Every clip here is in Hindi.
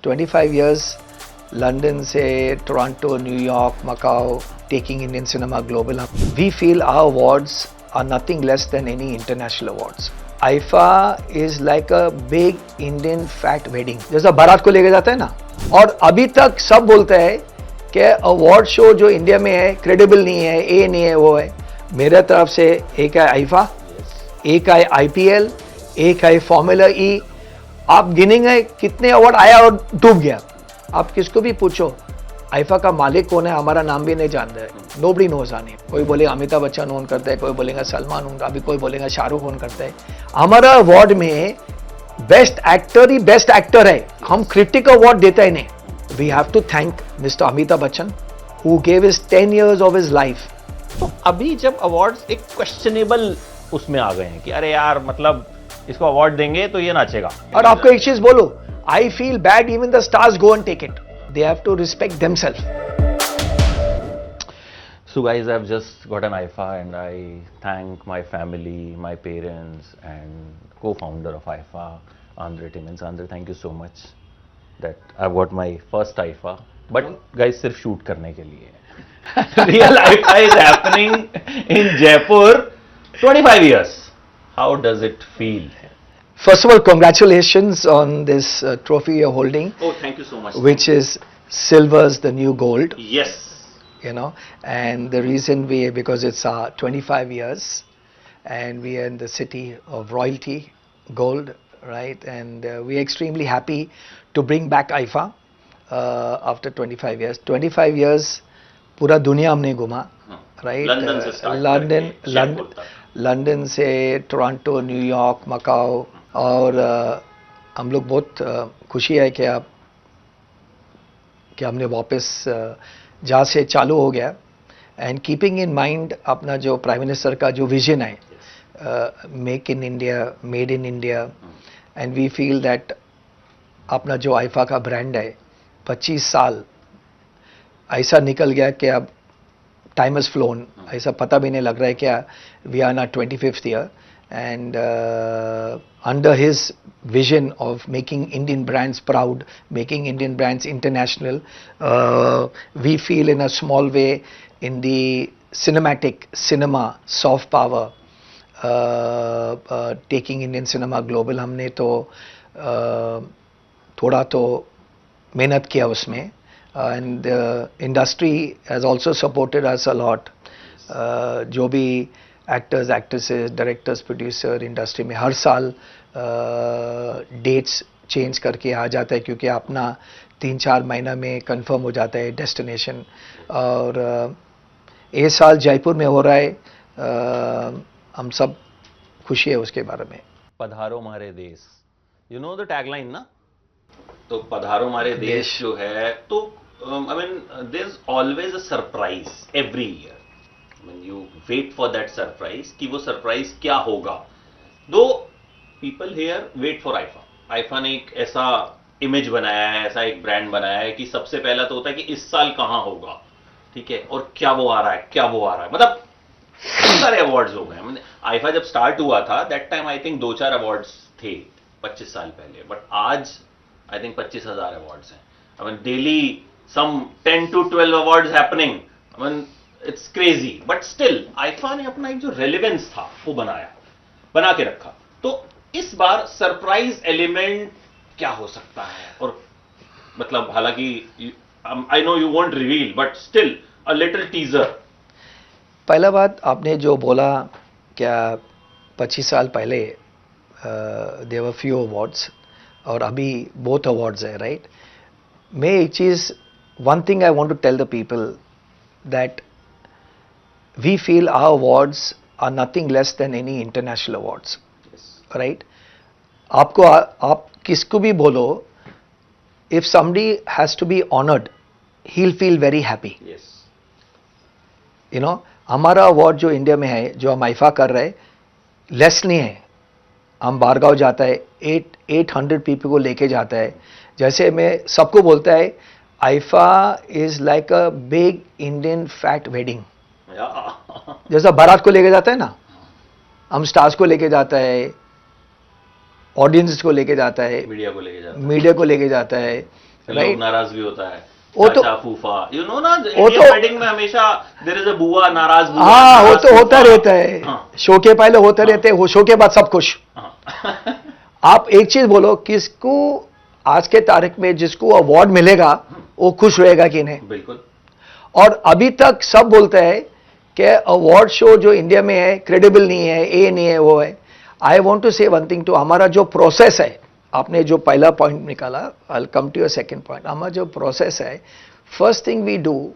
25 years लंदन से Toronto, New York, Macau, taking Indian cinema global. We feel our awards are nothing less than any international awards. IFA is like a big Indian fat wedding. जैसा बारात को लेके जाता है ना, और अभी तक सब बोलते हैं कि अवार्ड शो जो इंडिया में है क्रेडिबल नहीं है, ये नहीं है, वो है. मेरे तरफ से एक है IFA, एक है IPL, एक है फॉर्मूला ई. आप गिनेंगे कितने अवार्ड आया और डूब गया. आप किसको भी पूछो आईफा का मालिक कौन है, हमारा नाम भी नहीं जानता है. नोबडी नोज आने. कोई बोलेगा अमिताभ बच्चन ओन करता है, कोई बोलेगा सलमान ओन, अभी कोई बोलेगा शाहरुख ओन करता है. हमारा अवार्ड में बेस्ट एक्टर ही बेस्ट एक्टर है. हम क्रिटिक अवार्ड देते हैं नहीं. We have to thank mister Amitabh Bachchan who gave his 10 years of his life. तो अभी जब अवार्ड्स एक क्वेश्चनेबल उसमें आ गए हैं कि अरे यार मतलब इसको अवार्ड देंगे तो ये नाचेगा. और आपको एक चीज बोलो, I feel bad even the stars go and take it. They have to respect themselves. So guys, I've just got an IFA and I thank my family, my parents and co-founder of IFA, Andre Timmins. Andre, thank you so much that I've got my first IFA. But guys, सिर्फ shoot करने के लिए. Real IFA is happening in Jaipur. 25 years. How does it feel? First of all, congratulations on this trophy you're holding. Oh, thank you so much. Which is silver's the new gold. Yes. You know, and the reason because it's our 25 years and we are in the city of royalty, gold, right? And we're extremely happy to bring back IFA after 25 years. 25 years, पूरा दुनिया हमने घुमा, right? लंदन से start लंदन से टोरंटो, न्यूयॉर्क, मकाओ. और हम लोग बहुत खुशी है कि हमने वापस जहाँ से चालू हो गया. एंड कीपिंग इन माइंड अपना जो प्राइम मिनिस्टर का जो विजन है, make in India, made in India. And we feel that अपना जो आईफा का ब्रांड है 25 साल ऐसा निकल गया कि अब टाइम हैज फ्लोन. ऐसा पता भी नहीं लग रहा है क्या. वी आर ना 25th year. And under his vision of making Indian brands proud, making Indian brands international, we feel in a small way in the cinema soft power, taking Indian cinema global. हमने तो थोड़ा तो मेहनत किया उसमें, and the industry has also supported us a lot. जो भी actors, actresses, directors, producer industry में हर साल डेट्स चेंज करके आ जाता है, क्योंकि अपना 3-4 महीना में कंफर्म हो जाता है डेस्टिनेशन. और ये साल जयपुर में हो रहा है. हम सब खुशी है उसके बारे में. पधारो हमारे देश, यू नो द टैगलाइन ना. तो पधारो हमारे देश जो है, तो I mean there is always a surprise every year. When you wait for that surprise कि वो सरप्राइज क्या होगा. Do people here wait for IFA. IFA ने एक ऐसा इमेज बनाया है, ऐसा एक ब्रांड बनाया है कि सबसे पहला तो होता है कि इस साल कहां होगा, ठीक है, और क्या वो आ रहा है, क्या वो आ रहा है. मतलब बहुत सारे अवार्ड्स हो गए. IFA जब स्टार्ट हुआ था that time I think 2-4 awards थे 25 साल पहले. बट आज आई थिंक 25,000 अवार्ड्स हैं. I mean daily some 10 to 12 awards happening. I mean it's crazy. But still IIFA ने अपना एक जो रेलेवेंस था वो बना के रखा. तो इस बार सरप्राइज एलिमेंट क्या हो सकता है. और मतलब हालांकि I know you won't reveal but still a little teaser. पहला बात आपने जो बोला, क्या 25 साल पहले देयर वर फ्यू अवार्ड्स और अभी बहुत अवार्ड्स है, राइट. मैं एक चीज, one thing I want to tell the people that we feel our awards are nothing less than any international awards. Yes. Right? आप किसको भी बोलो, if somebody has to be honored, he'll feel very happy. Yes. You know, हमारा अवार्ड जो इंडिया में है, जो हम आईफा कर रहे हैं, लेस नहीं है. हम बारगांव जाता है, 800 पीपल को लेके जाता है. जैसे मैं सबको बोलता है, IIFA is like a big Indian fat wedding. जैसा बारात को लेके जाता है ना, हम स्टार्स को लेके जाता है, ऑडियंस को लेके जाता है, मीडिया को लेके जाता है, लोग राइट? नाराज भी होता है, वो तो- चाचा फूफा, यू नो ना, वो इंडियन तो- वेडिंग में हमेशा देयर इज अ बुआ, नाराज बुआ, हाँ, वो नाराज तो होता फूफा। रहता है। हाँ, शो के पहले होते हाँ। रहते हैं, वो शो के बाद सब खुश। हाँ। आप एक चीज बोलो, किसको आज के तारीख में जिसको अवार्ड मिलेगा वो खुश रहेगा कि नहीं? बिल्कुल। और अभी तक सब बोलते हैं कि अवार्ड शो जो इंडिया में है क्रेडिबल नहीं है, ये नहीं है, वो है। I want to say one thing to, हमारा जो प्रोसेस है, आपने जो पहला पॉइंट निकाला, I will come to your second point. हमारा जो प्रोसेस है, first thing we do,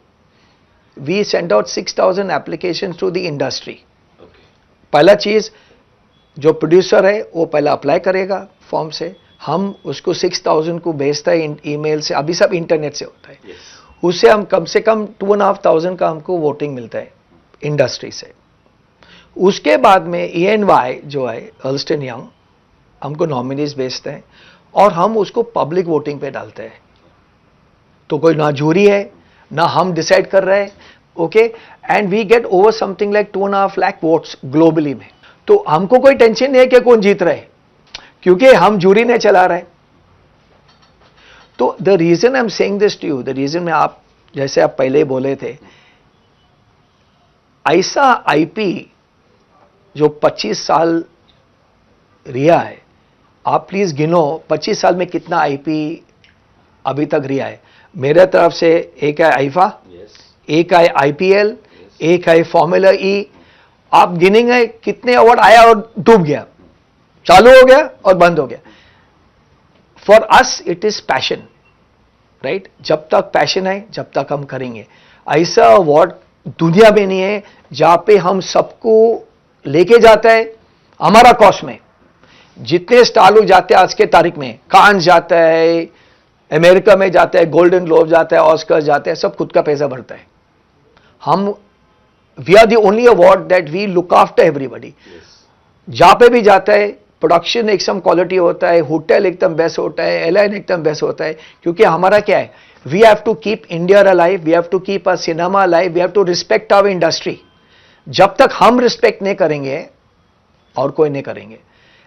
we send out 6,000 application to the industry. Okay. पहला चीज, जो प्रोड्यूसर है वो पहला अप्लाई करेगा फॉर्म से, हम उसको 6,000 को भेजता है ईमेल से, अभी सब इंटरनेट से होता है। यस। उससे हम कम से कम 2,500 का हमको वोटिंग मिलता है इंडस्ट्री से। उसके बाद में EY जो है, अर्न्स्ट एंड यंग, हमको नॉमिनीज भेजते हैं और हम उसको पब्लिक वोटिंग पे डालते हैं। तो कोई ना जूरी है ना हम डिसाइड कर रहे हैं, okay, and we get over something like 2.5 lakh votes globally में। तो हमको कोई टेंशन नहीं है कि कौन जीत रहे, क्योंकि हम जूरी ने चला रहे। तो the reason I am saying this to you, the reason में, आप जैसे आप पहले बोले थे, ऐसा आईपी जो 25 साल रिया है, आप प्लीज गिनो 25 साल में कितना आईपी अभी तक रिया है। मेरे तरफ से एक है आईफा, यस। एक है आईपीएल, एक है फॉर्मूला ई। आप गिनेंगे कितने अवार्ड आया और डूब गया, चालू हो गया और बंद हो गया। For us it is passion, right? जब तक पैशन है जब तक हम करेंगे। ऐसा अवार्ड दुनिया में नहीं है जहां पे हम सबको लेके जाता है हमारा कॉस्ट में। जितने स्टार लोग जाते हैं आज के तारीख में, कान जाता है, अमेरिका में जाता है, गोल्डन ग्लोब जाता है, ऑस्कर जाते हैं, सब खुद का पैसा भरता है। हम, we are the only award that we look after everybody. Yes. जहां पे भी जाता है प्रोडक्शन एकदम क्वालिटी होता है, होटल एकदम बेस्ट होता है, एयरलाइन एकदम बेस्ट होता है, क्योंकि हमारा क्या है, we have to keep India alive, we have to keep a cinema alive, we have to respect our industry. जब तक हम रिस्पेक्ट नहीं करेंगे और कोई नहीं करेंगे।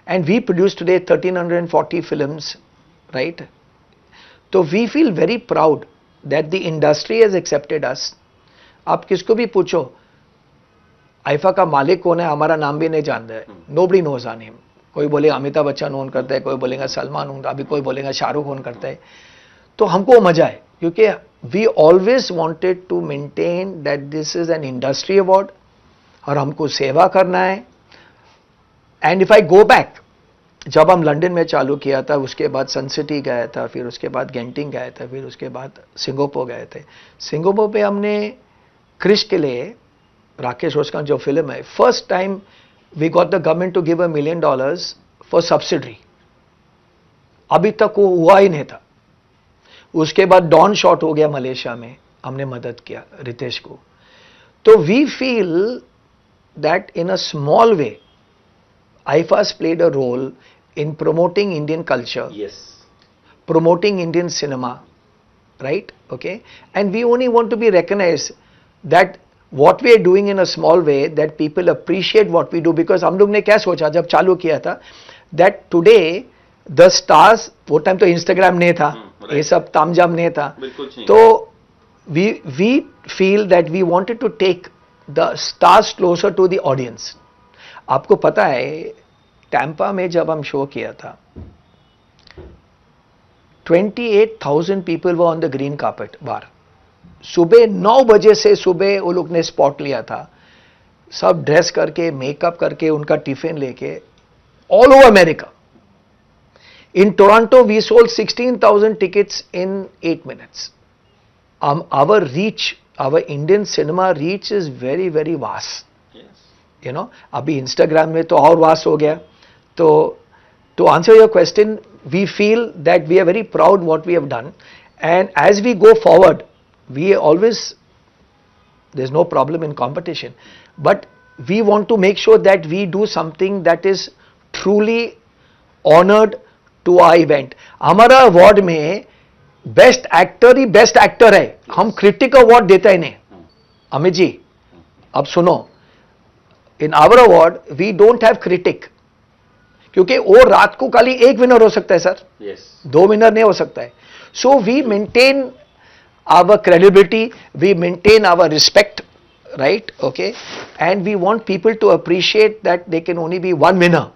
And we produce today 1340 films, right? तो we feel very proud that the industry has accepted us. आप किसको भी पूछो आईफा का मालिक कौन है, हमारा नाम भी नहीं जानता है, नोबडी नोज ऑन हिम। कोई बोलेगा अमिताभ बच्चन ओन करता है, कोई बोलेगा सलमान ओन, अभी कोई बोलेगा शाहरुख ओन करता है। तो हमको मजा है, क्योंकि we always wanted to maintain that this is an industry award और हमको सेवा करना है। And if I go back, जब हम लंदन में चालू किया था, उसके बाद सन सिटी गया था, फिर उसके बाद गेंटिंग गया था, फिर उसके बाद सिंगापुर गए थे। सिंगापुर पे हमने क्रिश के लिए, राकेश रोशन जो फिल्म है, first time we got the government to give $1 million for subsidiary. अभी तक वो हुआ ही नहीं था। उसके बाद डॉन शॉट हो गया मलेशिया में, हमने मदद किया रितेश को। तो we feel that in a small way IFA's played a role in promoting Indian culture, यस। promoting Indian cinema, right? Okay, and we only want to be recognized that what we are doing in a small way, that people appreciate what we do, because हम लोग ने क्या सोचा जब चालू किया था, that today the stars, वो टाइम तो इंस्टाग्राम नहीं था, right. ये सब तामझाम नहीं था, बिल्कुल नहीं। तो we feel that we wanted to take the stars closer to the audience. आपको पता है टैंपा में जब हम शो किया था, 28,000 people were on the green carpet बार। सुबह 9 बजे से सुबह वो लोग ने स्पॉट लिया था, सब ड्रेस करके, मेकअप करके, उनका टिफिन लेके, all over America. In Toronto we sold 16,000 tickets in 8 minutes. Our reach, our Indian cinema reach is very, very vast. You know, अभी इंस्टाग्राम में तो और वास्ट हो गया। तो to answer your question, we feel that we are very proud what we have done, and as we go forward, we always, there is no problem in competition, but we want to make sure that we do something that is truly honoured to our event. हमारा अवार्ड में बेस्ट एक्टर ही बेस्ट एक्टर है, हम क्रिटिक अवार्ड देते ही नहीं। अमित जी अब सुनो, in our award we don't have critic, क्योंकि वो रात को खाली एक विनर हो सकता है सर, यस। 2 विनर नहीं हो सकता है। So we maintain our credibility, we maintain our respect, right? Okay, and we want people to appreciate that they can only be one winner.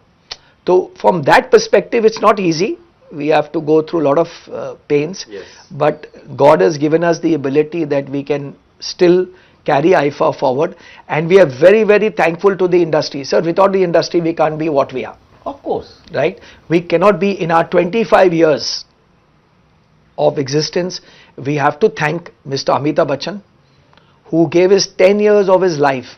So from that perspective, it's not easy. We have to go through a lot of pains, Yes. but God has given us the ability that we can still carry IFA forward, and we are very, very thankful to the industry. Sir, without the industry, we can't be what we are, Of course. right? We cannot be, in our 25 years of existence, we have to thank Mr. Amitabh Bachchan, who gave his 10 years of his life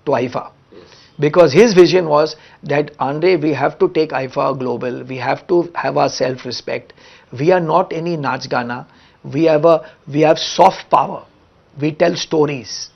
to IFA. Yes. Because his vision was that, Andre, we have to take IFA global, we have to have our self-respect. We are not any Nach Gana, we have soft power, we tell stories,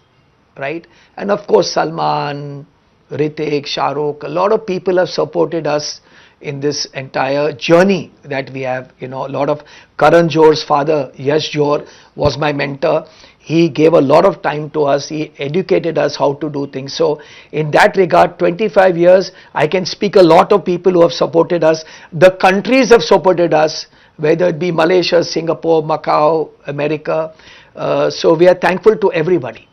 right? And of course Salman, Hrithik, Shah Rukh, a lot of people have supported us in this entire journey that we have. A lot of Karan Johar's father, Yash Johar, was my mentor. He gave a lot of time to us. He educated us how to do things. So in that regard, 25 years, I can speak a lot of people who have supported us. The countries have supported us, whether it be Malaysia, Singapore, Macau, America. So we are thankful to everybody.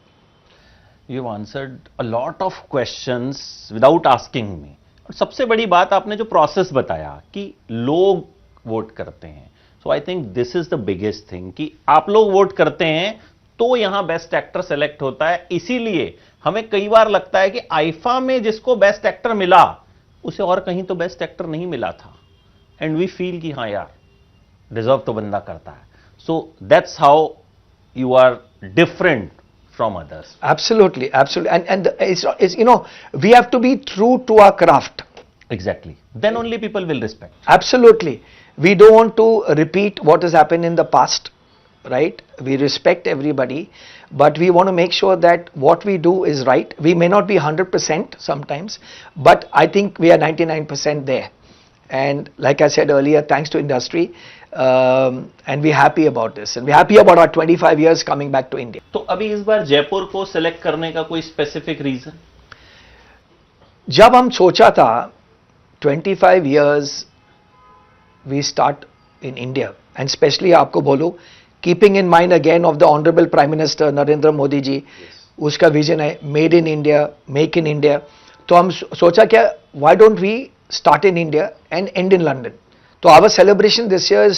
You've answered a lot of questions without asking me. और सबसे बड़ी बात आपने जो प्रोसेस बताया कि लोग वोट करते हैं. So I think this is the biggest thing कि आप लोग वोट करते हैं तो यहां बेस्ट एक्टर सेलेक्ट होता है. इसीलिए हमें कई बार लगता है कि आईफा में जिसको बेस्ट एक्टर मिला उसे और कहीं तो बेस्ट एक्टर नहीं मिला था. एंड वी फील कि हाँ यार, डिजर्व तो बंदा करता है. So that's how you are different from others. Absolutely. And it's we have to be true to our craft. Exactly. Then only people will respect. Absolutely. We don't want to repeat what has happened in the past, right? We respect everybody, but we want to make sure that what we do is right. We may not be 100% sometimes, but I think we are 99% there. And like I said earlier, thanks to industry, and we're happy about this, and we're happy about our 25 years coming back to India. तो अभी इस बार जयपुर को सेलेक्ट करने का कोई स्पेसिफिक रीजन? जब हम सोचा था 25 years we start in India, and especially आपको बोलूं, keeping in mind again of the Honorable Prime Minister Narendra Modi ji, उसका विजन है made in India, make in India. तो हम सोचा क्या, why don't we start in India and end in London. So our celebration this year is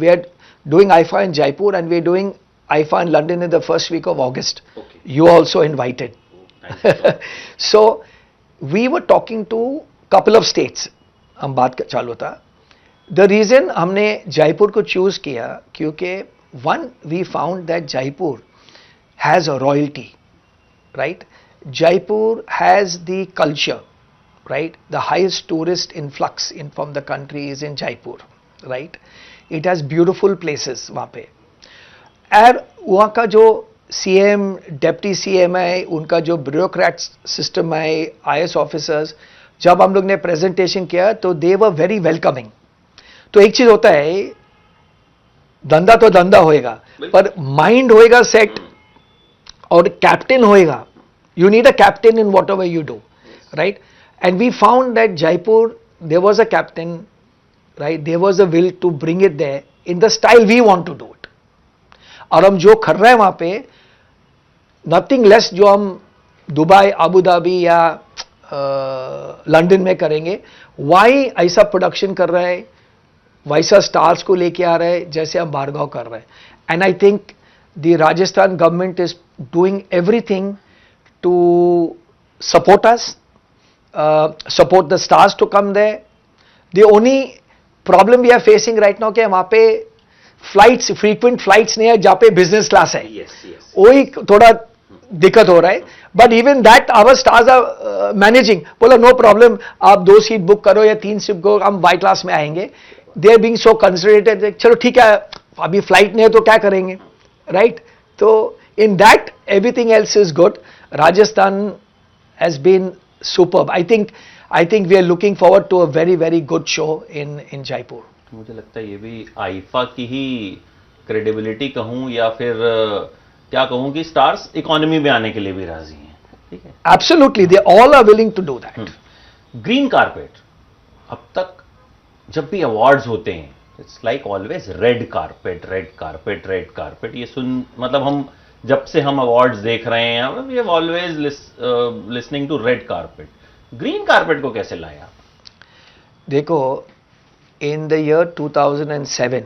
we are doing IFA in Jaipur and we are doing IFA in London in the first week of August. Okay. You are also invited. So we were talking to couple of states. हम बात चालू था. The reason हमने जयपुर को choose किया, क्योंकि one, we found that Jaipur has a royalty, right? Jaipur has the culture, right? The highest tourist influx from the country is in Jaipur, right? It has beautiful places वहाँ पे. और वहाँ का जो CM, Deputy CM है, उनका जो ब्यूरोक्रेट सिस्टम है, IS ऑफिसर्स, जब हम लोग ने प्रेजेंटेशन किया तो they were very welcoming. तो एक चीज होता है, धंधा तो धंधा होएगा, पर माइंड होएगा सेट और कैप्टन होएगा. You need a captain in whatever you do, right? And we found that Jaipur, there was a captain, right? There was a will to bring it there in the style we want to do it. और हम जो कर रहे हैं वहाँ पे, nothing less जो हम दुबई, अबू धाबी या लंदन में करेंगे, वही ऐसा प्रोडक्शन कर रहे हैं, वैसा स्टार्स को लेके आ रहे हैं जैसे हम भार्गव कर रहे हैं. And I think the Rajasthan government is doing everything to support us, support the stars to come there. The only problem we are facing right now कि वहाँ पे flights, frequent flights नहीं है जहाँ पे business class है. Yes, yes. वही थोड़ा दिक्कत हो रहा है. But even that our stars are managing. बोला no problem, आप 2 सीट बुक करो या 3 सीट बुक, हम बाई क्लास में आएंगे. They are being so considerate. चलो ठीक है, अभी फ्लाइट नहीं है तो क्या करेंगे, right? तो in that everything else is good. Rajasthan has been superb. I think we are looking forward to a very, very good show in Jaipur. मुझे लगता है ये भी आईफा की ही क्रेडिबिलिटी कहूं या फिर क्या कहूं कि स्टार्स इकोनॉमी में आने के लिए भी राजी हैं. ठीक है. Absolutely, they all are willing to do that. Green carpet, अब तक जब भी अवार्ड्स होते हैं it's like always red carpet, red carpet, red carpet. ये सुन, मतलब हम जब से हम अवार्ड्स देख रहे हैं, we have always listening to red carpet. Green carpet को कैसे लाया? देखो, इन द ईयर 2007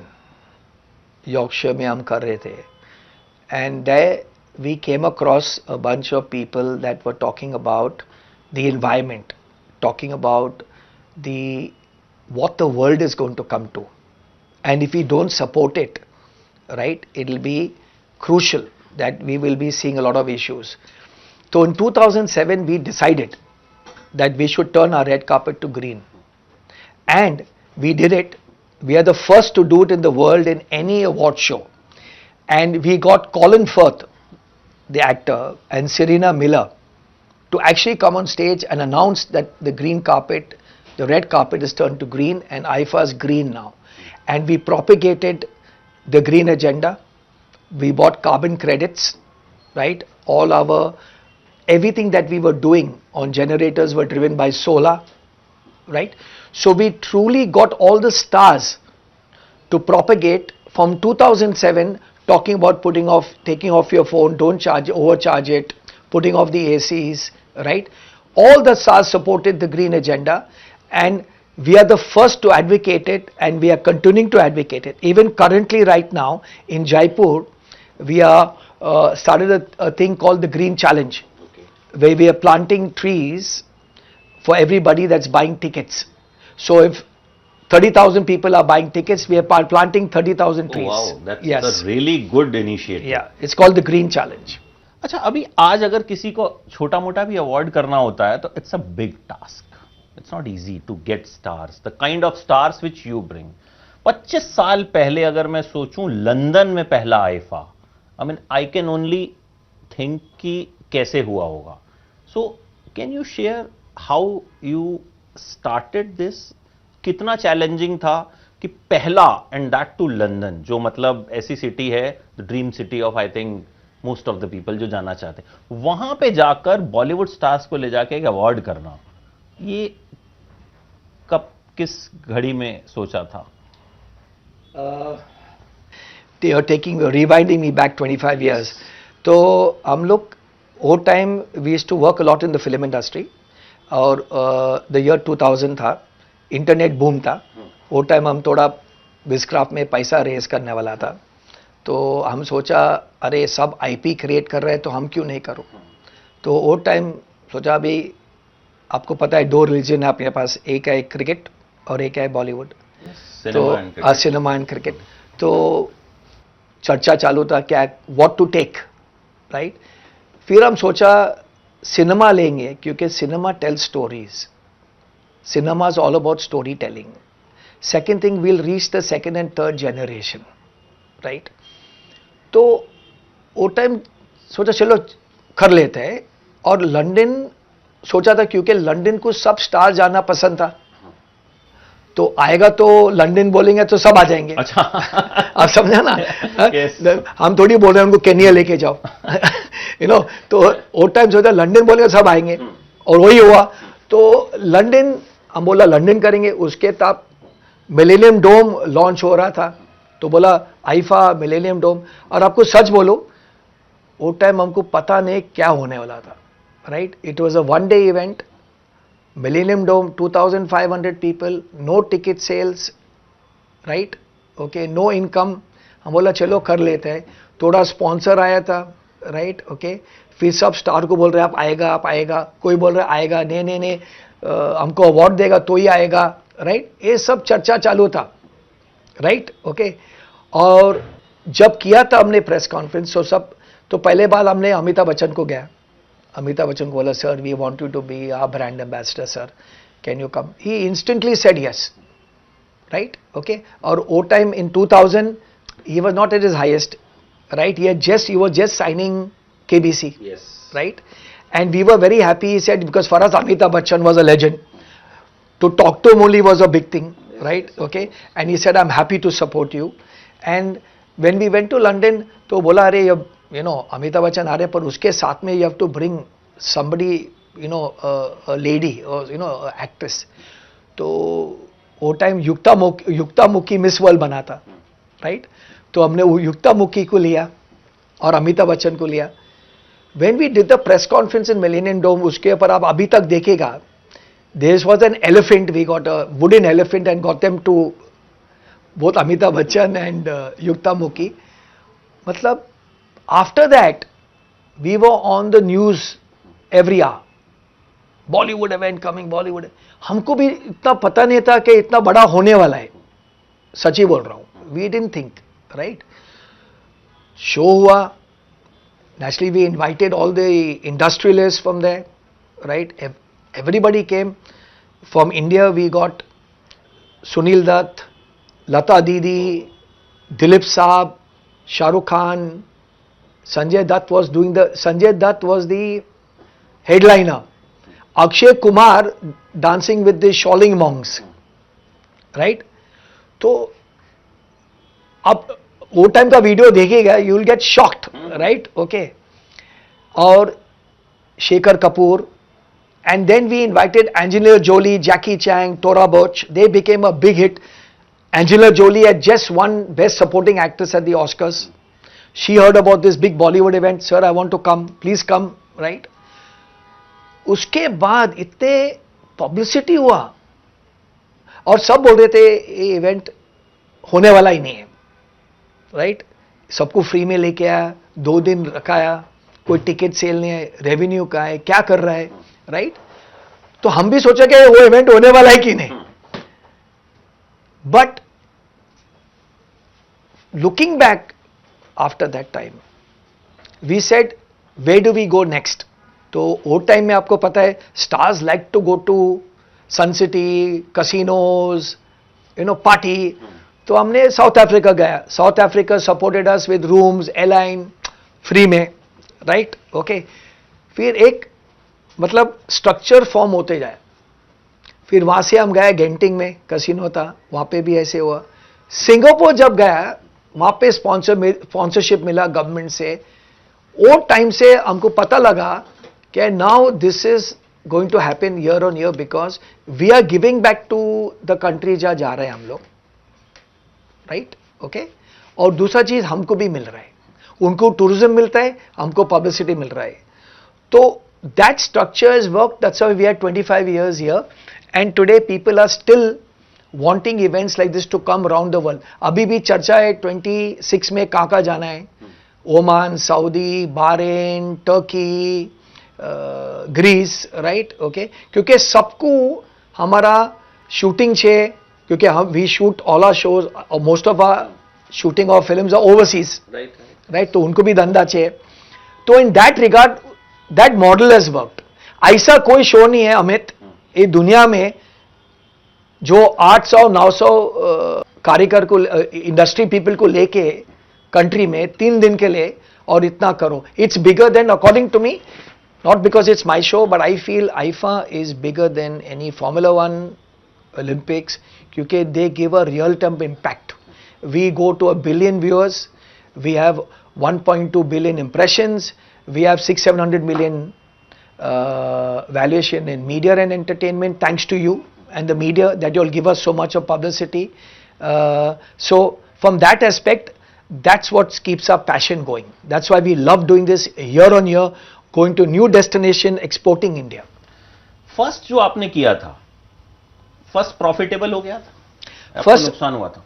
यॉर्कशायर में हम कर रहे थे, and there we came across a bunch of people that were talking about the environment, talking about the what the world is going to come to, and if we don't support it, right, it'll be crucial that we will be seeing a lot of issues. So in 2007 we decided that we should turn our red carpet to green, and we did it. We are the first to do it in the world in any award show, and we got Colin Firth, the actor, and Serena Miller to actually come on stage and announce that the green carpet, the red carpet is turned to green and IFA is green now. And we propagated the green agenda. We bought carbon credits, right? Everything that we were doing on generators were driven by solar, right? So we truly got all the stars to propagate from 2007, talking about taking off your phone, don't overcharge it, putting off the ACs, right? All the stars supported the green agenda, and we are the first to advocate it, and we are continuing to advocate it. Even currently right now in Jaipur, we are started a thing called the Green Challenge, where we are planting trees for everybody that's buying tickets. So if 30,000 people are buying tickets, we are planting 30,000 trees. Oh, wow, that's yes. a really good initiative. Yeah, it's called the Green Challenge. अच्छा, अभी आज अगर किसी को छोटा मोटा भी अवार्ड करना होता है तो it's a big task, it's not easy to get stars, the kind of stars which you bring. 25 साल पहले अगर मैं सोचूं लंदन में पहला IIFA, I mean I can only think कि कैसे हुआ होगा। So can you share how you started this? कितना चैलेंजिंग था कि पहला, एंड दैट टू लंदन, जो मतलब ऐसी सिटी है, the dream city of I think most of the people जो जाना चाहते हैं, वहां पे जाकर बॉलीवुड स्टार्स को ले जाके एक अवार्ड करना, ये कब, किस घड़ी में सोचा था? They are rewinding me back 25 years. तो हम लोग वो time we used to work a lot in the film industry, और द ईयर 2000 था, इंटरनेट बूम था। वो टाइम हम थोड़ा बिजक्राफ्ट में पैसा रेज करने वाला था, तो हम सोचा अरे सब आईपी क्रिएट कर रहे हैं तो हम क्यों नहीं करो। तो वो टाइम सोचा, अभी आपको पता है 2 रिलीजन है अपने पास, एक है क्रिकेट और एक है बॉलीवुड, तो सिनेमा एंड क्रिकेट। तो चर्चा चालू था क्या व्हाट टू टेक, राइट। फिर हम सोचा सिनेमा लेंगे, क्योंकि cinema tells stories, cinema is all about story telling. Second thing, will reach the second and third generation, right. तो वो टाइम सोचा चलो कर लेते हैं, और लंदन सोचा था क्योंकि लंदन को सब स्टार जाना पसंद था, तो आएगा तो लंदन बोलेंगे तो सब आ जाएंगे। अच्छा आप समझा ना। yes. हम थोड़ी बोल रहे हैं उनको केनिया लेके जाओ यू नो। तो वो टाइम सोचा लंदन बोलेंगे सब आएंगे, और वही हुआ। तो लंदन, हम बोला लंदन करेंगे, उसके तब मिलेनियम डोम लॉन्च हो रहा था, तो बोला आईफा मिलेनियम डोम। और आपको सच बोलो, वो टाइम हमको पता नहीं क्या होने वाला था, right. It was a 1 day event, millennium dome 2500 people, no ticket sales, right, okay, no income. हम बोला चलो कर लेते हैं। थोड़ा स्पॉन्सर आया था, राइट, ओके। फिर सब स्टार को बोल रहे हैं आप आएगा, आप आएगा, कोई बोल रहा है आएगा, नहीं नहीं नहीं, हमको अवार्ड देगा तो ही आएगा, राइट। ये सब चर्चा चालू था, राइट, ओके। और जब किया था हमने प्रेस कॉन्फ्रेंस, तो पहले बार हमने अमिताभ बच्चन को गया, अमिताभ बच्चन को बोला sir we want you to be our brand ambassador sir, can you come. He instantly said yes, right, okay. और वो time in 2000 he was not at his highest, right, he was just signing KBC, yes, right, and we were very happy, he said, because for us Amitabh Bachchan was a legend, to talk to him only was a big thing, yes, right, yes, okay, and he said I'm happy to support you. And when we went to London, तो बोला अरे you know अमिताभ बच्चन आ रहे, पर उसके साथ में you have to bring somebody, you know, a lady or you know actress. तो वो टाइम युक्तामुखी मिस वर्ल्ड बना था, राइट? तो हमने वो युक्तामुखी को लिया और अमिताभ बच्चन को लिया. When we did the press conference in Millennium Dome, उसके ऊपर आप अभी तक देखेगा, there was an elephant, we got a wooden elephant and got them to both Amitabh Bachchan and Yuktamukhi. मतलब after that we were on the news every hour. Bollywood event coming, Bollywood. हमको भी इतना पता नहीं था कि इतना बड़ा होने वाला है. सच्ची बोल रहा हूँ. We didn't think, right? Show हुआ. Naturally, we invited all the industrialists from there, right? Everybody came. From India, we got Sunil Dutt, Lata Didi, Dilip Saab, Shah Rukh Khan. Sanjay Dutt was the headliner. Akshay Kumar dancing with the Shaolin monks, right? तो अब वो टाइम का वीडियो देखेगा, you will get shocked, right? Okay. और Shekhar Kapur, and then we invited Angelina Jolie, Jackie Chan, Thora Birch. They became a big hit. Angelina Jolie had just won Best Supporting Actress at the Oscars. She heard about this big Bollywood event. Sir, I want to come. Please come, right? उसके बाद इतने पब्लिसिटी हुआ और सब बोल रहे थे ये इवेंट होने वाला ही नहीं है, राइट? सबको फ्री में लेके आया, 2 दिन रखाया, कोई टिकट सेल नहीं है, रेवेन्यू का है, क्या कर रहा है, राइट? तो हम भी सोचा कि वो इवेंट होने वाला है कि नहीं. But looking back after that time we said where do we go next. तो वो टाइम में आपको पता है stars like to go to Sun City, casinos, party. तो हमने साउथ अफ्रीका गया. South Africa supported us with rooms, airline, free में, राइट? ओके. फिर एक मतलब स्ट्रक्चर फॉर्म होते जाए. फिर वहां से हम गए गेंटिंग में, कसिनो था, वहां पे भी ऐसे हुआ. सिंगापुर जब गया, वहां पे स्पॉन्सरशिप मिला गवर्नमेंट से. वो टाइम से हमको पता लगा कि now this is going to happen year on year because we are giving back to the country जहां जा रहे हैं हम लोग, राइट? ओके. और दूसरा चीज हमको भी मिल रहा है, उनको टूरिज्म मिलता है, हमको पब्लिसिटी मिल रहा है. तो that structure is work. That's why we are 25 years here and today people are still wanting events like this to come around the world. अभी भी चर्चा है 26 में कहाँ जाना है. Oman, Saudi, Bahrain, Turkey, Greece, right? Okay. क्योंकि सबको हमारा शूटिंग छे, क्योंकि हम we shoot all our shows, most of our shooting of films are overseas, right? तो उनको भी धंधा छे. तो in that regard that model has worked. ऐसा कोई शो नहीं है अमित ये दुनिया में जो 800-900 कारीगर को, इंडस्ट्री पीपल को लेके कंट्री में 3 दिन के लिए और इतना करो. It's bigger than, according to me, not because it's my show, but I feel IFA is bigger than any Formula 1, Olympics, क्योंकि they give a real-time impact. We go to 1 billion viewers, we have 1.2 billion impressions, we have 600-700 million valuation in media and entertainment, thanks to you and the media that you all give us so much of publicity. So from that aspect, that's what keeps our passion going. That's why we love doing this year on year, going to new destination, exporting India. First जो आपने किया था, फर्स्ट प्रॉफिटेबल हो गया था, आपको First- नुकसान हुआ था?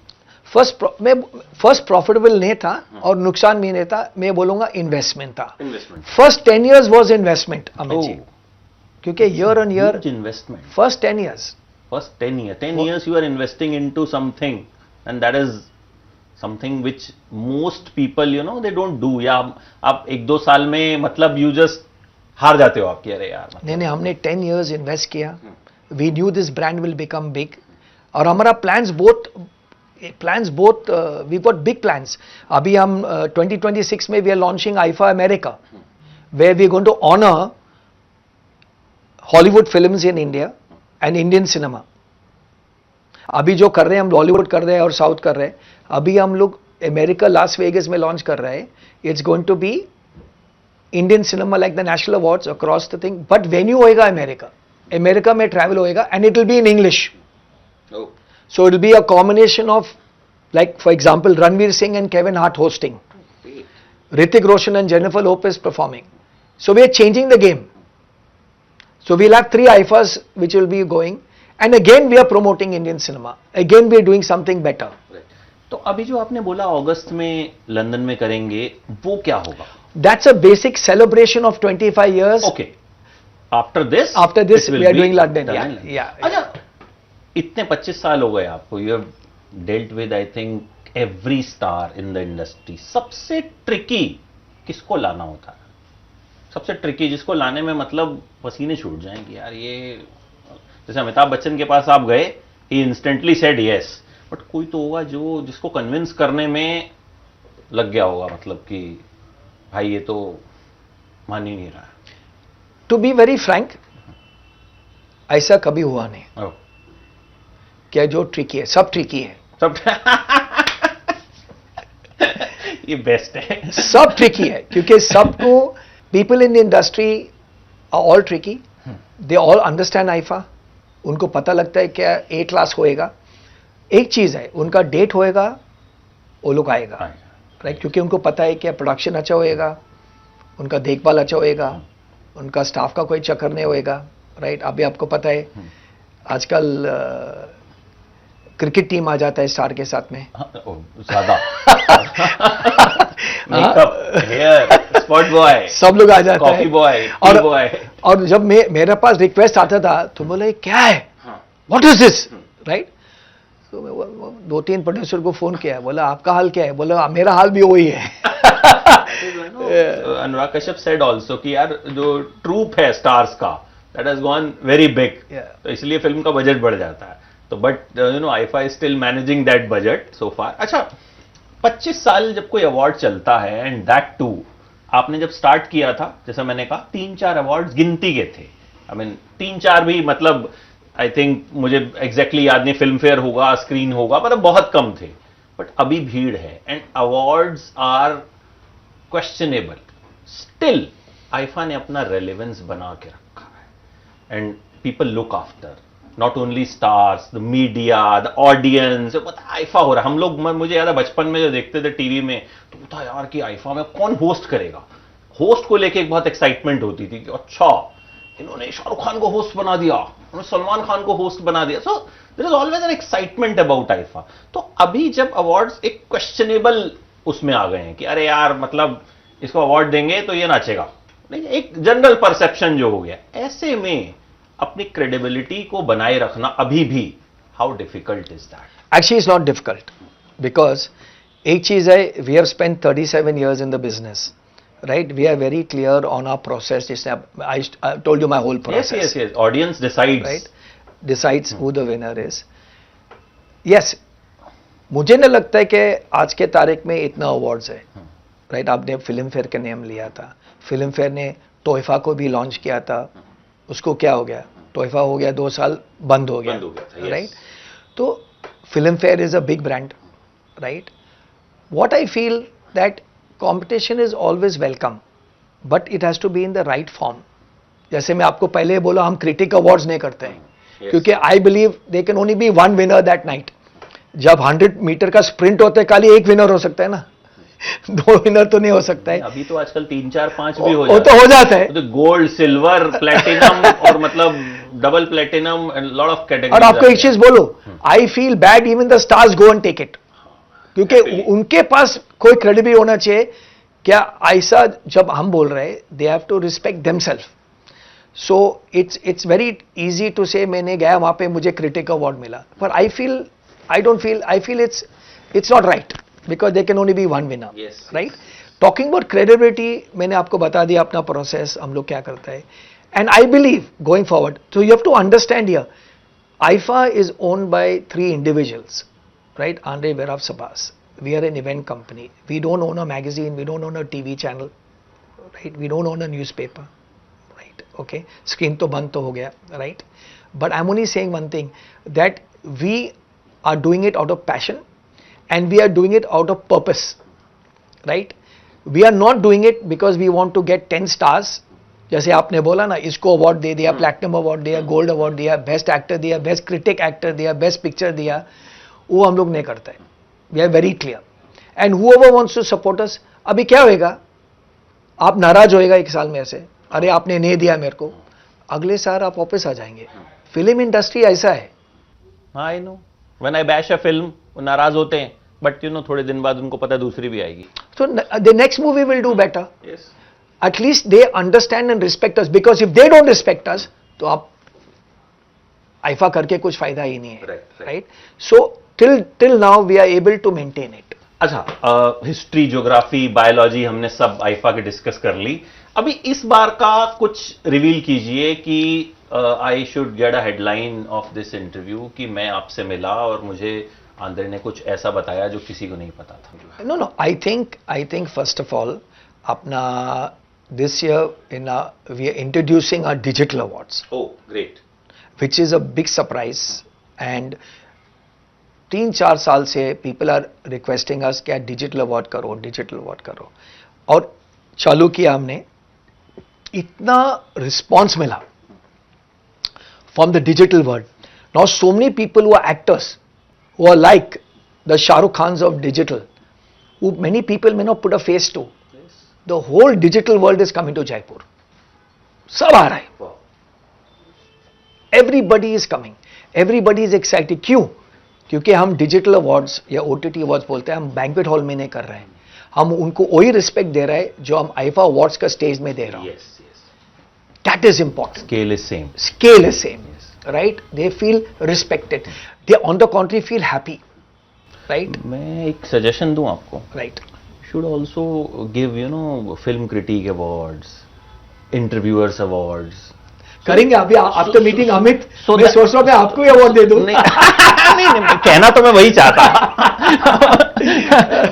फर्स्ट प्रॉफिटेबल नहीं था और नुकसान भी नहीं था. मैं बोलूंगा इन्वेस्टमेंट था. Investment. First 10 years was investment Amit ji, क्योंकि year on year investment. First 10 years. First 10 years you are investing into something and that is something which most people they don't do. या आप 1-2 साल में मतलब you just हार जाते हो आप कि अरे यार. नहीं, हमने 10 years इन्वेस्ट किया. We knew this brand will become big और हमारा plans both we got big plans. अभी हम 2026 में we are launching IIFA America, where we going to honour Hollywood films in India and Indian cinema. अभी जो कर रहे हैं हम बॉलीवुड कर रहे हैं और साउथ कर रहे हैं. अभी हम लोग अमेरिका लास वेगस में लॉन्च कर रहे हैं. It's going to be Indian cinema like the national awards across the thing, but venue होएगा अमेरिका में ट्रैवल होएगा and it will be in English. So it will be a combination of, like for example, Ranveer Singh and Kevin Hart hosting, Hrithik Roshan and Jennifer Lopez performing. So we are changing the game. So we'll have 3 IFAs which will be going, and again we are promoting Indian cinema. Again we are doing something better. तो अभी जो आपने बोला अगस्त में लंदन में करेंगे, वो क्या होगा? That's a basic celebration of 25 years. Okay. After this we are doing London. Yeah. अच्छा, इतने 25 साल हो गए आपको. You have dealt with I think every star in the industry. सबसे ट्रिकी किसको लाना होता है? सबसे ट्रिकी जिसको लाने में मतलब पसीने छूट जाएंगे यार. ये जैसे अमिताभ बच्चन के पास आप गए, he instantly said yes. But कोई तो होगा जिसको कन्विंस करने में लग गया होगा, मतलब कि भाई ये तो मान ही नहीं रहा है. टू बी वेरी फ्रैंक, ऐसा कभी हुआ नहीं. क्या जो ट्रिकी है, सब ट्रिकी है, सब ये बेस्ट है. सब ट्रिकी है क्योंकि सबको, people in the industry are all tricky. They all understand IIFA. उनको पता लगता है क्या ए क्लास होएगा. एक चीज है, उनका डेट होएगा, वो लोग आएगा, राइट. क्योंकि उनको पता है क्या प्रोडक्शन अच्छा होएगा, उनका देखभाल अच्छा होएगा, उनका स्टाफ का कोई चक्कर नहीं होएगा, राइट. अभी आपको पता है आजकल क्रिकेट टीम आ जाता है स्टार के साथ में. ज्यादा मेकअप, हेयर, स्पॉट बॉय, सब लोग आ जाते हैं, कॉफी बॉय, और जब मेरे पास रिक्वेस्ट आता था तो बोले क्या है, व्हाट इज दिस, राइट. तो मैं 2-3 प्रोड्यूसर को फोन किया, बोला आपका हाल क्या है, बोला मेरा हाल भी वही है. अनुराग कश्यप सेड आल्सो कि यार जो ट्रूप है स्टार्स का, that has gone very big, तो इसलिए फिल्म का बजट बढ़ जाता है. तो but you know IIFA is still managing that budget so far. अच्छा, 25 साल जब कोई अवार्ड चलता है, एंड दैट टू आपने जब स्टार्ट किया था, जैसा मैंने कहा 3-4 अवार्ड्स गिनती के थे. आई मीन 3-4 भी, मतलब आई थिंक मुझे एग्जैक्टली याद नहीं, फिल्म फेयर होगा, स्क्रीन होगा, मतलब बहुत कम थे. बट अभी भीड़ है and awards are questionable. Still IIFA ने अपना रेलेवेंस बना के रखा है and people look after not only stars, the media, the audience. पता आईफा हो रहा है. हम लोग, मुझे याद है बचपन में जो देखते थे टीवी में, तो पता यार कि आईफा में कौन होस्ट करेगा. होस्ट को लेके एक बहुत एक्साइटमेंट होती थी कि अच्छा इन्होंने शाहरुख खान को होस्ट बना दिया, उन्होंने सलमान खान को होस्ट बना दिया. So there is always an excitement about IIFA. तो अभी जब अवार्ड्स एक क्वेश्चनेबल उसमें आ गए हैं कि अरे यार मतलब इसको अवार्ड देंगे तो ये नाचेगा, नहीं, एक जनरल परसेप्शन जो हो गया, ऐसे में अपनी क्रेडिबिलिटी को बनाए रखना अभी भी, how difficult is that? Actually it's not difficult, because एक चीज है, we have spent 37 years in the business. Right, we are very clear on our process. I told you my whole process. Yes. Audience decides. Right, decides who the winner is. Yes, मुझे नहीं लगता है कि आज के तारीख में इतना अवार्ड्स है. राइट, आपने फिल्म फेयर का नेम लिया था, फिल्म फेयर ने टोइफा को भी लॉन्च किया था. उसको क्या हो गया, टोइफा हो गया 2 साल बंद हो गया. राइट, तो film fair is a big brand. Right, what I feel that competition is always welcome, but it has to be in the right form. जैसे मैं आपको पहले बोला, हम क्रिटिक अवार्ड्स नहीं करते हैं, क्योंकि I believe they can only be 1 winner that night. जब 100 मीटर का स्प्रिंट होता है, खाली 1 विनर हो सकता है ना, 2 विनर तो नहीं हो सकता है. अभी तो आजकल 3, 4, 5 भी हो जाता है. तो गोल्ड, सिल्वर, प्लेटिनम और मतलब double platinum and lot of categories. और आपको एक चीज बोलो, I feel bad even the stars go and take it, क्योंकि उनके पास कोई क्रेडिट भी होना चाहिए. क्या ऐसा जब हम बोल रहे हैं, they have to respect themselves. So it's very easy to say मैंने गया वहां पे मुझे क्रिटिक अवार्ड मिला, पर I feel it's not right, because they can only be 1 winner. Right, talking about credibility, मैंने आपको बता दिया अपना प्रोसेस, हम लोग क्या करता है. And I believe going forward, so you have to understand here, IIFA is owned by 3 individuals. Right, Andre Veerav Sabas. We are an event company. We don't own a magazine. We don't own a TV channel. Right, we don't own a newspaper. Right, okay. Screen to band to ho gaya. Right, but I'm only saying one thing, that we are doing it out of passion, and we are doing it out of purpose. Right, we are not doing it because we want to get 10 stars. जैसे आपने बोला ना, इसको अवार्ड दे दिया, प्लैटिनम अवार्ड दिया, गोल्ड अवार्ड दिया, बेस्ट एक्टर दिया, बेस्ट क्रिटिक एक्टर दिया, बेस्ट पिक्चर दिया, वो हम लोग नहीं करते हैं. We are very clear. And whoever wants to support us, अभी क्या होएगा, आप नाराज होएगा एक साल में ऐसे, अरे आपने नहीं दिया मेरे को, अगले साल आप वापस आ जाएंगे. फिल्म इंडस्ट्री ऐसा है. I know, when I bash a film वो नाराज होते हैं, बट यू नो थोड़े दिन बाद उनको पता है दूसरी भी आएगी. So the next movie will do better. Yes, At least they understand and respect us, because if they don't respect us, तो आप आईफा करके कुछ फायदा ही नहीं है. Right. Right? So till now we are able to maintain it. अच्छा, हिस्ट्री, ज्योग्राफी, बायोलॉजी हमने सब आईफा के डिस्कस कर ली. अभी इस बार का कुछ रिवील कीजिए कि I should get a headline of this interview कि मैं आपसे मिला और मुझे आंद्रे ने कुछ ऐसा बताया जो किसी को नहीं पता था. No, I think first of all, अपना this year we are introducing our digital awards, oh great. which is a big surprise. And 3-4 साल से people are requesting us क्या डिजिटल अवार्ड करो, और चालू किया हमने. इतना रिस्पॉन्स मिला from the digital world. Now so many people who are actors, who are like the Shah Rukh Khans of digital, who many people may not put a face to. The whole digital world is coming to Jaipur. सब आ रहा है. Everybody is coming. Everybody is excited. क्यों? क्योंकि हम डिजिटल अवार्ड्स या OTT अवार्ड्स बोलते हैं, हम बैंक्वेट हॉल में नहीं कर रहे हैं. हम उनको वही रिस्पेक्ट दे रहे हैं जो हम आईफा अवार्ड्स का स्टेज में दे रहा हूं. Yes yes, that is important. Scale is same. Scale is same. Right? They feel respected. They on the contrary feel happy. Right? मैं एक सजेशन दूं आपको. Right. Should also give, you know, film critique awards, interviewers awards. करेंगे अभी आफ्टर मीटिंग अमित. so मैं that- सोच रहा हूं मैं आपको ही अवार्ड दे दूं. नहीं, कहना तो मैं वही चाहता.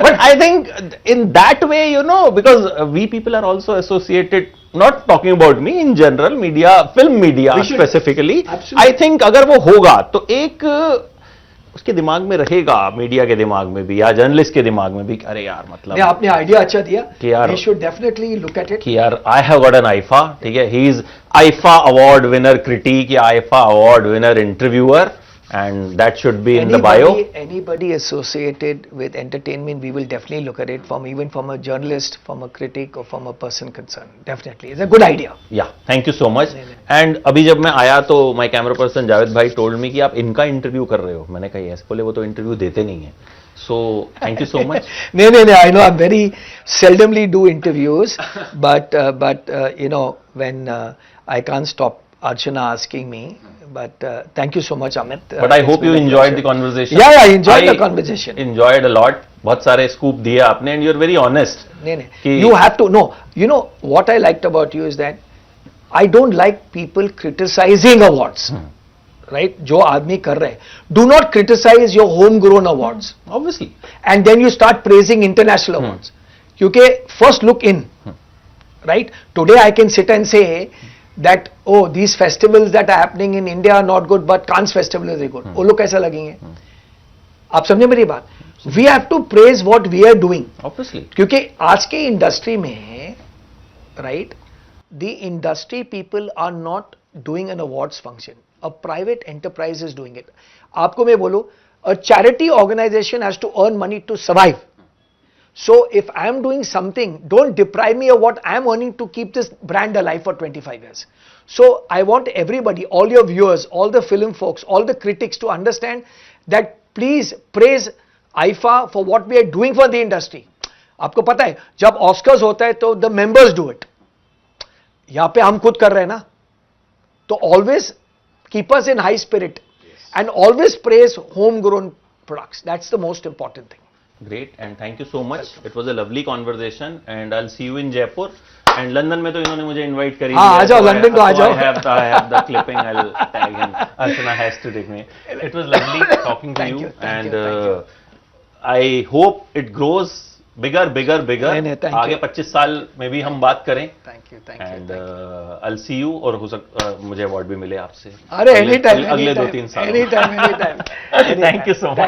But I think in that way, you know, because we people are also associated, not talking about me, in general, media, film media We should- specifically. Absolutely. I think अगर वो होगा तो एक उसके दिमाग में रहेगा, मीडिया के दिमाग में भी या जर्नलिस्ट के दिमाग में भी, अरे यार मतलब नहीं, आपने आइडिया अच्छा दिया. कि यार- We should definitely look at it. कि यार I have got an IIFA, ठीक है, he is IIFA award winner critic या IIFA award winner interviewer, and that should be in the bio. Anybody associated with entertainment, we will definitely look at it, even from a journalist, from a critic, or from a person concerned. Definitely, it's a good idea. या thank you so much. And अभी जब मैं आया तो माय कैमरा पर्सन जावेद भाई टोल्ड मी कि आप इनका इंटरव्यू कर रहे हो. मैंने कहा यस. बोले वो तो इंटरव्यू देते नहीं है. So thank you so much. No. I know I'm very seldomly do interviews, but you know, when I can't stop Archana asking me. But thank you so much, Amit. But I It's hope you been a enjoyed pleasure. the conversation. Yeah, I enjoyed the conversation. Enjoyed a lot. बहुत सारे स्कूप दिए आपने, and you're very honest. नहीं. कि- You have to know. You know what I liked about you is that I don't like people criticizing awards. Right? जो आदमी कर रहे हैं. Do not criticize your homegrown awards. Obviously. And then you start praising international awards. क्योंकि first look in. Right? Today I can sit and say that, oh, these festivals that are happening in India are not good, but Cannes festival is very good. वो लोग कैसा लगेंगे? आप समझे मेरी बात? We have to praise what we are doing. Obviously. क्योंकि आज के इंडस्ट्री में, right, the industry people are not doing an awards function. A private enterprise is doing it. आपको मैं बोलूं, a charity organization has to earn money to survive. So if I am doing something, don't deprive me of what I am earning to keep this brand alive for 25 years. So I want everybody, all your viewers, all the film folks, all the critics to understand that please praise IFA for what we are doing for the industry. आपको पता है जब ऑस्कर्स होता है तो the members do it. यहाँ पे हम खुद कर रहे हैं ना, तो always keep us in high spirit and always praise homegrown products. That's the most important thing. Great, and thank you so much. It was a lovely conversation, and I'll see you in Jaipur. And London में तो इन्होंने मुझे invite कर ही हाँ, दिया. आ जाओ, So London तो आ जाओ. I have the clipping. I'll tag him. Archana has to take me. It was lovely talking to Thank you, you, thank and you, thank you. I hope it grows bigger. नहीं, thank आगे you. 25 साल में भी हम बात करें. Thank you. And I'll see you, और हो सकता मुझे अवार्ड भी मिले आपसे. अरे एनी टाइम अगले 2-3 साल. Any time Thank you so much.